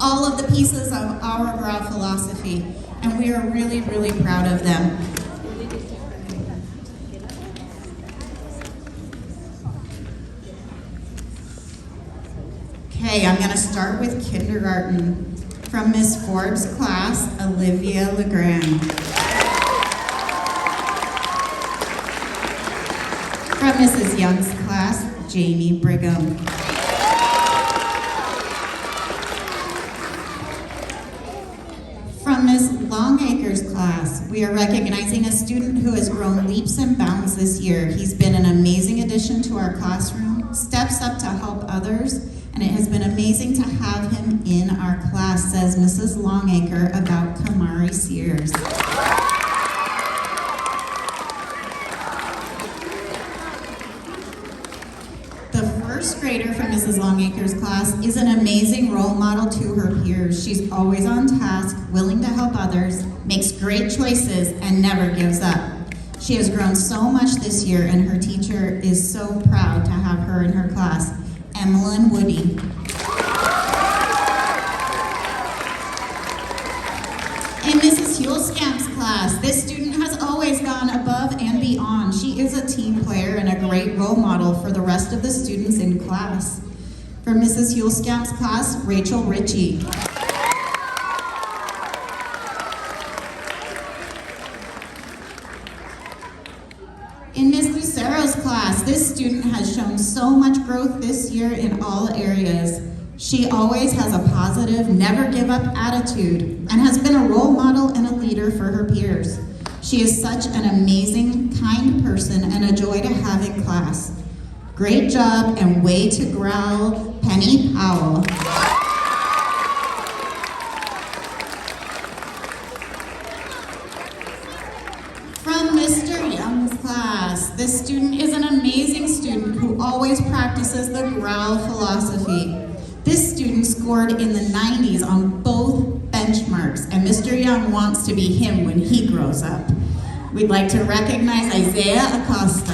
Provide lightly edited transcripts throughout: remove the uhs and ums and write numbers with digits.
all of the pieces of our Grau philosophy, and we are really, really proud of them. Okay, I'm going to start with kindergarten. From Miss Forbes' class, Olivia Legrand. From Mrs. Young's class, Jamie Brigham. From Ms. Longacre's class, we are recognizing a student who has grown leaps and bounds this year. He's been an amazing addition to our classroom, steps up to help others, and it has been amazing to have him in our class, says Mrs. Longacre about Kamari Sears. The first grader from Mrs. Longacre's class is an amazing role model to her peers. She's always on task, willing to help others, makes great choices, and never gives up. She has grown so much this year, and her teacher is so proud to have her in her class. Emmeline Woody. In Mrs. Hulskamp's class, this student has always gone above and beyond. She is a team player and a great role model for the rest of the students in class. From Mrs. Hulskamp's class, Rachel Ritchie. In Ms. Lucero's class, this student has shown so much growth this year in all areas. She always has a positive, never give up attitude and has been a role model and a leader for her peers. She is such an amazing, kind person and a joy to have in class. Great job and way to growl, Penny Powell. From Mr. Young's class, this student is an amazing student who always practices the growl philosophy. This student scored in the 90s on both benchmarks, and Mr. Young wants to be him when he grows up. We'd like to recognize Isaiah Acosta.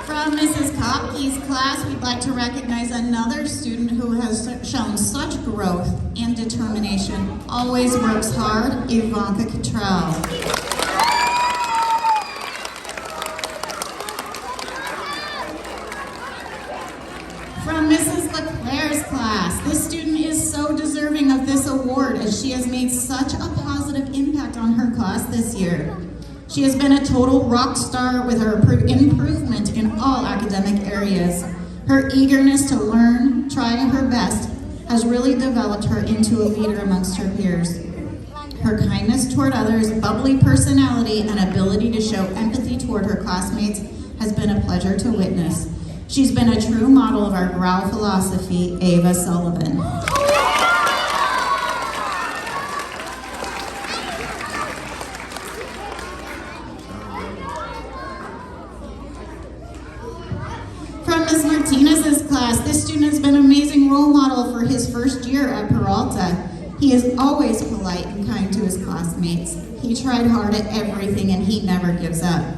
From Mrs. Kopke's class, we'd like to recognize another student who has shown such growth and determination, always works hard, Ivanka Cottrell. From Mrs. LeClaire's class, this student is so deserving of this award as she has made such a positive impact on her class this year. She has been a total rock star with her improvement in all academic areas. Her eagerness to learn, trying her best, has really developed her into a leader amongst her peers. Her kindness toward others, bubbly personality, and ability to show empathy toward her classmates has been a pleasure to witness. She's been a true model of our Grau philosophy, Ava Sullivan. From Ms. Martinez's class, this student has been an amazing role model for his first year at Peralta. He is always polite and kind to his classmates. He tried hard at everything and he never gives up.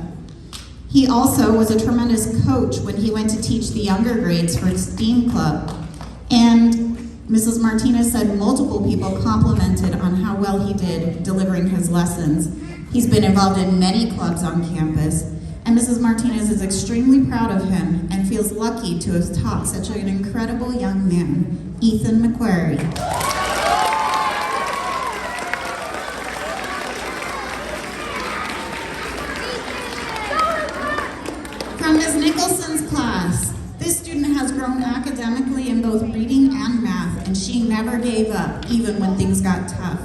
He also was a tremendous coach when he went to teach the younger grades for STEAM Club. And Mrs. Martinez said multiple people complimented on how well he did delivering his lessons. He's been involved in many clubs on campus, and Mrs. Martinez is extremely proud of him and feels lucky to have taught such an incredible young man, Ethan McQuarrie. From Ms. Nicholson's class, this student has grown academically in both reading and math, and she never gave up, even when things got tough.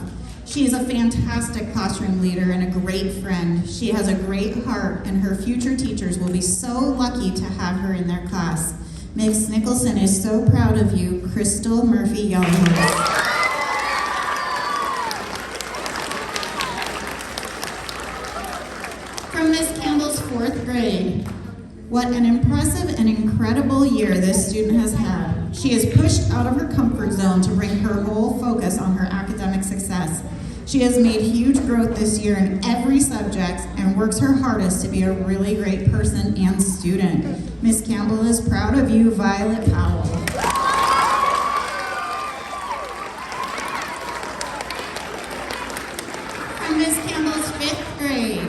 She is a fantastic classroom leader and a great friend. She has a great heart, and her future teachers will be so lucky to have her in their class. Ms. Nicholson is so proud of you, Crystal Murphy Yellowhorse. From Ms. Campbell's 4th grade. What an impressive and incredible year this student has had. She is pushed out of her comfort zone to bring her whole focus on her academic success. She has made huge growth this year in every subject and works her hardest to be a really great person and student. Ms. Campbell is proud of you, Violet Powell. From Ms. Campbell's 5th grade.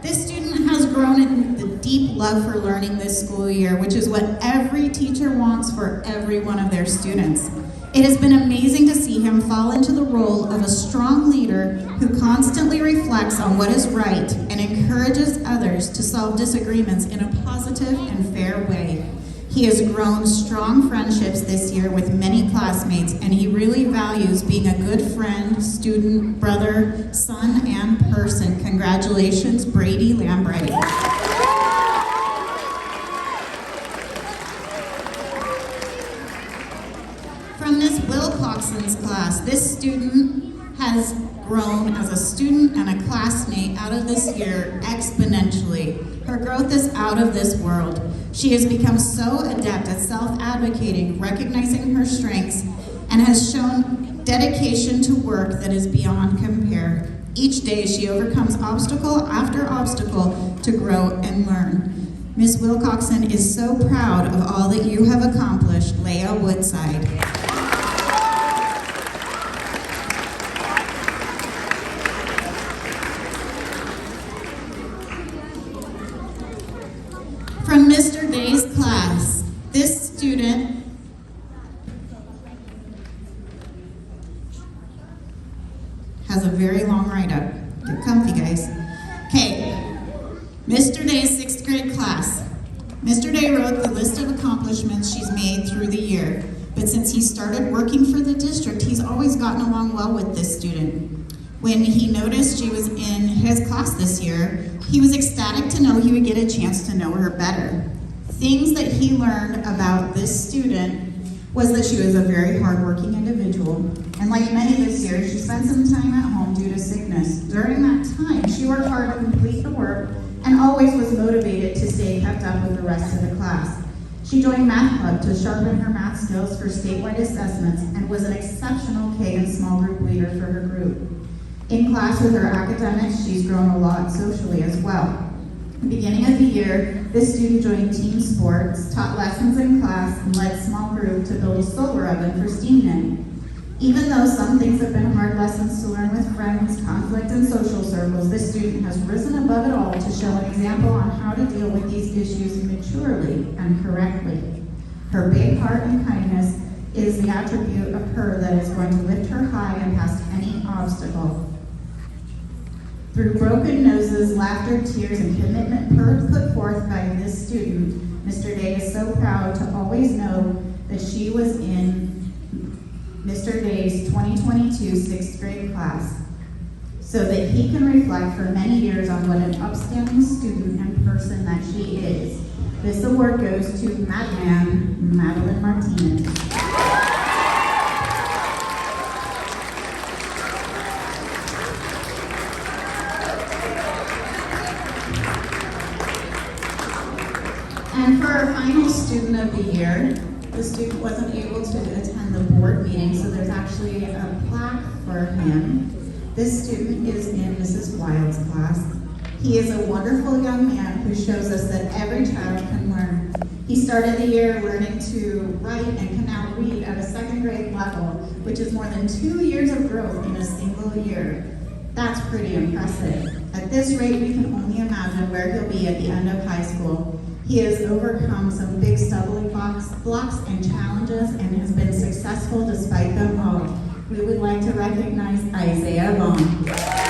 This student has grown in the deep love for learning this school year, which is what every teacher wants for every one of their students. It has been amazing to see him fall into the role of a strong leader who constantly reflects on what is right and encourages others to solve disagreements in a positive and fair way. He has grown strong friendships this year with many classmates, and he really values being a good friend, student, brother, son, and person. Congratulations, Brady Lambright. From Ms. Wilcoxon's class, this student has grown as a student and a classmate out of this year exponentially. Her growth is out of this world. She has become so adept at self-advocating, recognizing her strengths, and has shown dedication to work that is beyond compare. Each day she overcomes obstacle after obstacle to grow and learn. Ms. Wilcoxon is so proud of all that you have accomplished, Leah Woodside. From Mr. Day's class, this student has a very long write-up. Get comfy, guys. Okay, Mr. Day's 6th grade class. Mr. Day wrote the list of accomplishments she's made through the year, but since he started working for the district, he's always gotten along well with this student. When he noticed she was in his class this year, he was ecstatic to know he would get a chance to know her better. Things that he learned about this student was that she was a very hardworking individual, and like many this year, she spent some time at home due to sickness. During that time, she worked hard to complete the work and always was motivated to stay kept up with the rest of the class. She joined Math Club to sharpen her math skills for statewide assessments and was an exceptional K and small group leader for her group. In class with her academics, she's grown a lot socially as well. At the beginning of the year, this student joined team sports, taught lessons in class, and led a small group to build a solar oven for Steam Day. Even though some things have been hard lessons to learn with friends, conflict, and social circles, this student has risen above it all to show an example on how to deal with these issues maturely and correctly. Her big heart and kindness is the attribute of her that is going to lift her high and past any obstacle. Through broken noses, laughter, tears, and commitment put forth by this student, Mr. Day is so proud to always know that she was in Mr. Day's 2022 6th grade class, so that he can reflect for many years on what an upstanding student and person that she is. This award goes to Madman Madeline Martinez. And for our final student of the year, the student wasn't able to attend the board meeting, so there's actually a plaque for him. This student is in Mrs. Wild's class. He is a wonderful young man who shows us that every child can learn. He started the year learning to write and can now read at a 2nd grade level, which is more than 2 years of growth in a single year. That's pretty impressive. At this rate, we can only imagine where he'll be at the end of high school. He has overcome some big stumbling blocks and challenges and has been successful despite them all. We would like to recognize Isaiah Vaughn.